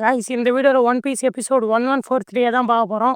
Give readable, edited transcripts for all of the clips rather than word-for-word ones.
Guys இந்த வீடியோல one piece episode 1143 தான் பார்க்க போறோம்.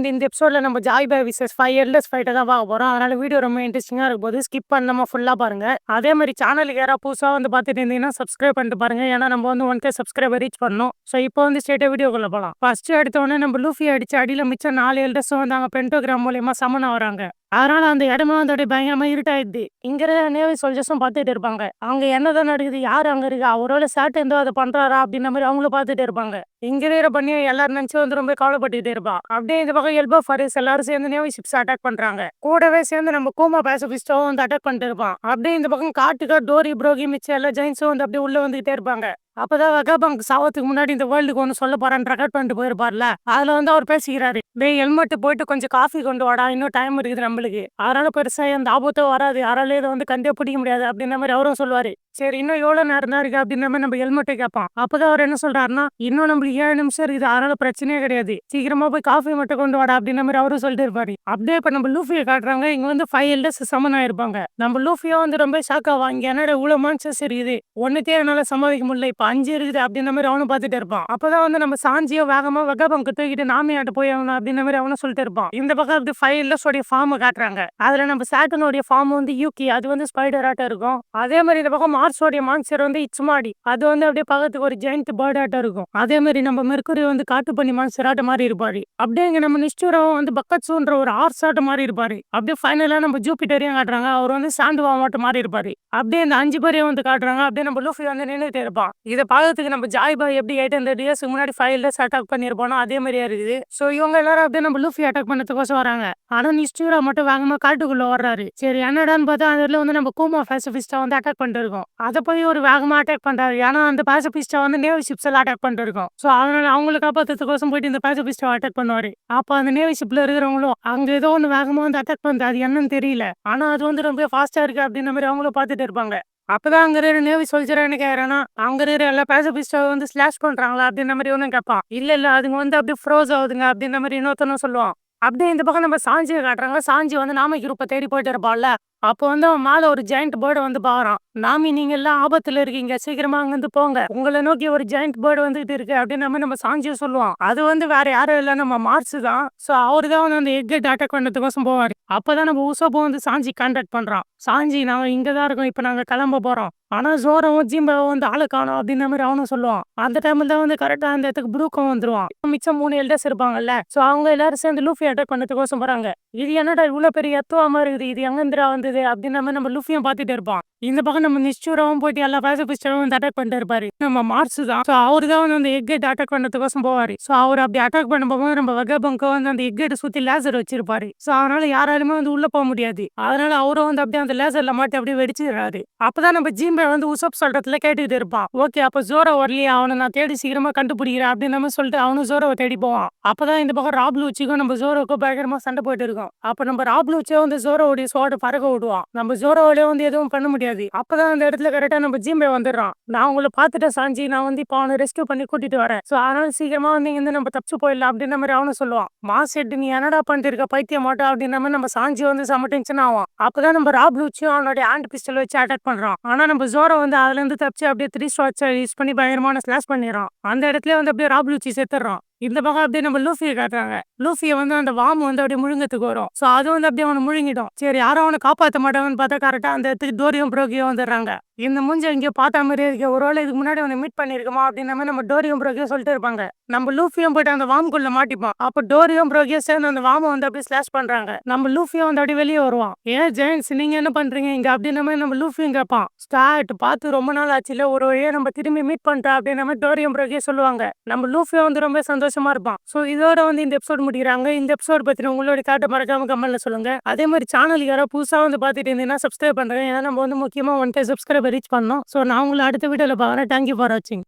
இந்த எபிசோட்ல நம்ம ஜாய் பாய் விசஸ் 5 எல்டர்ஸ் ஃபைட்டை தான் பார்க்க போறோம். அதனால வீடியோ ரொம்ப இன்ட்ரெஸ்டிங்கா இருக்கும் போது ஸ்கிப் பண்ணாம ஃபுல்லா பாருங்க. அதே மாதிரி சேனலுக்கு யாராவது புதுசா வந்து பார்த்துட்டு இருந்தீங்கன்னா சப்ஸ்கிரைப் பண்ணிட்டு பாருங்க. ஏன்னா நம்ம வந்து 1K சப்ஸ்கிரைபர் ரீச் பண்ணணும். ஸோ இப்போ வந்து ஸ்ட்ரெயிட்டா வீடியோக்குள்ள போகலாம். ஃபர்ஸ்ட் எடுத்த உடனே நம்ம லூஃபி அடிச்சு அடியில மிச்சம் 4 எல்டர்ஸும் வந்து அங்கே பென்டோகிராம் மூலியமா சமன் வராங்க. அதனால அந்த இடமே வந்து அப்படியே பயங்கரமா இருட்டாயிடுது. இங்க நேவி சோல்ஜர்ஸும் பார்த்துட்டு இருப்பாங்க. அவங்க என்னதான் நடக்குது, யாரு அங்க இருக்கா, அவரோட சேட்டை இருந்தோ அதை பண்றாரா அப்படின்ற மாதிரி அவங்களும் பார்த்துட்டு இருப்பாங்க. இங்க இருக்கிற பண்ணி எல்லாரும் நினைச்சு வந்து ரொம்ப கவலைப்பட்டுட்டு இருப்பா. அப்படியே இந்த பக்கம் எல்போ ஃபாரிஸ் எல்லாரும் சேர்ந்து நேவி ஷிப்ஸ் அட்டாக் பண்றாங்க. கூடவே சேர்ந்து நம்ம கூமா பேசபிஸ்டோ வந்து அட்டாக் பண்ணிட்டு இருப்பான். அப்படியே இந்த பக்கம் காட்டுக்கா டோரி புரோகி மிச்சம் எல்லா ஜெயின்ஸும் வந்து அப்படியே உள்ள வந்துகிட்டே இருப்பாங்க. அப்பதான் வெகாபங்க் சாவத்துக்கு முன்னாடி இந்த வேர்ல்டுக்கு ஒன்று சொல்ல போறான்னு ரெக்கார்ட் பண்ணிட்டு போயிருப்பார்ல, அதுல வந்து அவர் பேசிக்கிறாரு. டேய் ஹெல்மெட் போயிட்டு கொஞ்சம் காஃபி கொண்டு வாடா, இன்னும் டைம் இருக்குது நம்மளுக்கு. அதனால பெருசா எந்த ஆபத்தும் வராது, யாராலையும் இதை வந்து கண்டே பிடிக்க முடியாது அப்படின்ற மாதிரி அவரும் சொல்லுவாரு. சரி இன்னும் எவ்வளவு நேரம் தான் இருக்கு அப்படின்ற மாதிரி நம்ம ஹெல்மெட்டை கேட்பான். அப்பதான் அவர் என்ன சொல்றாருன்னா, இன்னும் நம்மளுக்கு 7 நிமிஷம் இருக்குது, அதனால பிரச்சனையே கிடையாது, சீக்கிரமா போய் காஃபி மட்டும் கொண்டு வாடா அப்படின்ற மாதிரி அவரும் சொல்லிட்டு இருப்பாரு. அப்படியே இப்ப நம்ம லூஃபியை காட்டுறாங்க. இங்க வந்து 5 எல்டர்ஸ் சமன் ஆயிருப்பாங்க. நம்ம லூஃபியா வந்து ரொம்ப ஷாக் ஆவான். இங்க என்னோட இவ்வளவு மான்சஸ் இருக்குது, ஒன்னுக்கே என்னால சமாளிக்க முடியல, இப்ப 5 இருக்குது அப்படின்ற மாதிரி அவனும் பார்த்துட்டு இருப்பான். அப்பதான் வந்து நம்ம சாஞ்சியோ வேகமா வெகாபங்க் தூக்கிட்டு நாமியாட்ட போய் அவன் அப்படின்ற மாதிரி அவனும் சொல்லிட்டு இருப்பான். இந்த பக்கம் அப்படி 5 எல்டர்ஸோட ஃபார்ம் காட்டுறாங்க. அதுல நம்ம சாட்டனோட ஃபார்ம் வந்து யூகி, அது வந்து ஸ்பைடர் ஆட்டம் இருக்கும். அதே மாதிரி இந்த பக்கம் மார்ஸோடைய மான்ஸ்டர் வந்து இட்சுமாடி, அது வந்து அப்படியே பக்கத்துக்கு ஒரு ஜெயிண்ட் பேர்ட் ஆட்டம் இருக்கும். அதே மாதிரி நம்ம மெர்க்குரி வந்து காட்டு பண்ணி மான்ஸ்டர் ஆட்டம் மாதிரி இருப்பாரு. அப்படியே இங்க நம்ம நிஷ்டூரம் வந்து பக்கட்ஸுன்ற ஒரு ஆர்ஸ் ஆட்டம் மாதிரி இருப்பாரு. அப்படியே ஃபைனலா நம்ம ஜூபிட்டரையும் காட்டுறாங்க. அவர் வந்து சாண்டுவா மாட்டம் மாதிரி இருப்பாரு. அப்படியே இந்த 5 பேரையும் வந்து காட்டுறாங்க. அப்படியே நம்ம லூஃபி வந்து நின்றுட்டு இருப்பான். இதை பார்க்கறதுக்கு நம்ம ஜாய் பாய் எப்படி 800 இயர்ஸ்க்கு முன்னாடி 5 எல்டர்ஸ் அட்டாக் பண்ணிருப்பானோ அதே மாதிரியா இருக்குது. சோ இவங்க எல்லாரும் அப்படியே நம்ம லூஃபி அட்டாக் பண்ணதுக்கோசம் வராங்க. ஆனா நிஷ்டூரா மட்டும் வேகமா காட்டுக்குள்ள வர்றாரு. சரி என்னடான்னு பார்த்தா அதுல வந்து நம்ம கூமா பேசிபிஸ்டா வந்து அட்டாக் பண்ணிட்டு இருக்கோம். அதை போய் ஒரு வேகமா அட்டாக் பண்றாரு. ஏன்னா அந்த பேசிபிஸ்டா வந்து நேவி ஷிப்ஸ் எல்லாம் அட்டாக் பண்ணிட்டு இருக்கோம். சோ அதனால அவங்களை காப்பாத்துறதுக்கோசம் போயிட்டு இந்த பேசிபிஸ்டா அட்டாக் பண்ணுவாரு. அப்ப அந்த நேவி ஷிப்ல இருக்கிறவங்களும் அங்க ஏதோ ஒன்று வேகமா வந்து அட்டாக் பண்ணுது, அது என்னன்னு தெரியல, ஆனா அது வந்து ரொம்ப ஃபாஸ்டா இருக்கு அப்படின்ற மாதிரி அவங்களும் பார்த்துட்டு இருப்பாங்க. அப்பதான் அங்க இருக்கிற நேவி சோல்ஜர் என்ன கேக்குறான்னா, அங்க இருக்கிற எல்லா பேசிபிஸ்டா வந்து ஸ்லாஷ் பண்றாங்களா அப்படின்ற மாதிரி ஒன்னும் கேட்பான். இல்ல அதுங்க வந்து அப்படியே ஃப்ரோஸ் ஆகுதுங்க அப்படின்ற மாதிரி இன்னொருத்தனும் சொல்லுவான். அப்படியே இந்த பக்கம் நம்ம சாஞ்சியை காட்டுறாங்க. சாஞ்சி வந்து நாம குரூப்பை தேடி போயிட்டு இருப்பான்ல, அப்போ வந்து அவன் மேல ஒரு ஜெயண்ட் பேர்டு வந்து பாக்குறான். நாமி நீங்க எல்லாம் ஆபத்துல இருக்கீங்க, சீக்கிரமா அங்க இருந்து போங்க, உங்களை நோக்கி ஒரு ஜெயண்ட் பேர்டு வந்துட்டு இருக்கு அப்படின்னு நம்ம சாஞ்சியை சொல்லுவான். அது வந்து வேற யாரும் இல்ல, நம்ம மார்ஸ் தான். சோ அவரு தான் வந்து அந்த எக்கெட் அட்டாக் பண்ணதுக்கோசம் போவாரு. அப்பதான் நம்ம உசோபோ வந்து சாஞ்சி கான்டாக்ட் பண்றான். சாஞ்சி நாங்க இங்கதான் இருக்கோம், இப்ப நாங்க கிளம்ப போறோம், ஆனா ஜோரவும் ஜிம்பாவும் வந்து ஆளு காணும் அப்படின்ற மாதிரி அவனும் சொல்லுவான். அந்த டைம்ல தான் வந்து கரெக்டா அந்த இடத்துக்கு ப்ரூக்கும் வந்துருவான். மிச்சம் 3 எல்டர்ஸ் இருப்பாங்கல்ல, சோ அவங்க எல்லாரும் சேர்ந்து லூஃபி அட்டாக் பண்ணதுக்கோசம் போறாங்க. இது என்னடா இவ்வளவு பெரிய எத்துவமா இருக்குது, இது எங்கந்திரா வந்தது அப்படின்ற மாதிரி நம்ம லூஃபியும் பார்த்துட்டு இருப்பான். இந்த பக்கம் நம்ம நிஷ்டூராவும் போயிட்டு எல்லா பேசிபிஸ்டரும் வந்து அட்டாக் பண்ணிட்டு இருப்பாரு. நம்ம மார்ஸ் தான். சோ அவரு தான் வந்து அந்த எக்கெட் அட்டாக் பண்ணதுக்கோசம் போவாரு. சோ அவர் அப்படி அட்டாக் பண்ணும்போது நம்ம வெகாபங்கோ வந்து அந்த எக்கெட் சுத்தி லேசர் வச்சிருப்பாரு. சோ அதனால யாராலுமே வந்து உள்ள போக முடியாது. அதனால அவரும் வந்து அப்படியே அந்த லேசர்ல மாட்டி அப்படியே வெடிச்சிடுறாரு. அப்பதான் நம்ம ஜிம்பே வந்து உசப் சொல்றதுல கேட்டுக்கிட்டு இருப்பான். ஓகே அப்ப ஜோரோ வரலையா, அவனை நான் தேடி சீக்கிரமா கண்டுபிடிக்கிறேன் அப்படின்னு நம்ம சொல்லிட்டு அவனும் ஜோரோவை தேடி போவான். அப்பதான் இந்த பக்கம் ராப்லூச்சிக்கும் நம்ம ஜோரோக்கும் பயங்கரமா சண்டை போயிட்டு இருக்கோம். அப்ப நம்ம ராப்லூச்சியை வந்து ஜோரோவுடைய சோட பறக்க விடுவான். நம்ம ஜோரோவிலே வந்து எதுவும் பண்ண முடியாது. அப்பதான் அந்த இடத்துல கரெக்டா நம்ம ஜிம்பே வந்துடுறான். நான் உங்களை பார்த்துட்டேன் சாஞ்சி, நான் வந்து இப்போ அவனை ரெஸ்கியூ பண்ணி கூட்டிட்டு வரேன். சோ அதனால சீக்கிரமா வந்து இங்க நம்ம தப்பிச்சு போயிடலாம் அப்படின்ற மாதிரி அவனும் சொல்லுவான். மாசெட் நீ என்னடா பண்ணிட்டு இருக்க பைத்தியம் மாட்டோம் அப்படின்ற மாதிரி நம்ம சாஞ்சி வந்து செம டென்ஷன் ஆவான். அப்பதான் நம்ம ராப்லூச்சியும் அவனோட ஹேண்ட் பிஸ்டல் வச்சு அட்டாக் பண்றான். ஆனா நம்ம ஜோரோ வந்து அதுல இருந்து தப்பிச்சு அப்படியே 3 ஷாட்ஸ் யூஸ் பண்ணி பயங்கரமான ஸ்லாஷ் பண்ணிடுறான். அந்த இடத்துல வந்து அப்படியே ராப்லூச்சி செத்துறான். இந்த பக்கம் அப்படியே நம்ம லூஃபியை காட்டுறாங்க. லூஃபியை வந்து அந்த வாம் வந்து அப்படியே முழுங்கத்துக்கு வரும். சோ அது வந்து அப்படியே அவனை முழுங்கிடும். சரி யாரும் அவனை காப்பாற்ற மாட்டாங்கன்னு பார்த்தா கரெக்டா அந்த இடத்துக்கு டோரியும் புரோகியும் வந்துடுறாங்க. இந்த மூஞ்ச இங்கே பார்த்த மாதிரி இருக்கு, ஒருவேளை இதுக்கு முன்னாடி அவனை மீட் பண்ணிருக்கோமா அப்படின்ற மாதிரி நம்ம டோரியும் புரோகியும் சொல்லிட்டு இருப்பாங்க. நம்ம லூஃபியும் போயிட்டு அந்த வாம்குள்ள மாட்டிப்பான். அப்ப டோரியும் புரோகியும் சேர்ந்து அந்த வாமை வந்து அப்படியே ஸ்லாஷ் பண்றாங்க. நம்ம லூஃபியும் வந்து அப்படியே வெளியே வருவான். ஏன் ஜெயின்ஸ் நீங்க என்ன பண்றீங்க இங்க அப்படின்ற மாதிரி நம்ம லூஃபியும் கேட்பான். ஸ்டார்ட் பார்த்து ரொம்ப நாள் ஆச்சுல, ஒரு வழியா நம்ம திரும்பி மீட் பண்ணிட்டோம் அப்படின்ற மாதிரி டோரியும் புரோகியும் சொல்லுவாங்க. நம்ம லூஃபியும் வந்து ரொம்ப சந்தோஷமா இருப்பான். சோ இதோட வந்து இந்த எபிசோட் முடிக்கிறாங்க. இந்த எபிசோட் பத்தின உங்களோட காட்ட மறக்காம கமெண்ட்ல சொல்லுங்க. அதே மாதிரி சேனலுக்கு யாராவது புதுசா வந்து பார்த்துட்டு இருந்தீங்கன்னா சப்ஸ்கிரைப் பண்றேன். ஏன்னா நம்ம வந்து முக்கியமா 1K சப்ஸ்கிரைபர் ரீச் பண்ணோம். சோ நான் உங்களை அடுத்த வீடியோல பார்க்குறேன். தேங்க்யூ ஃபார் வாட்சிங்.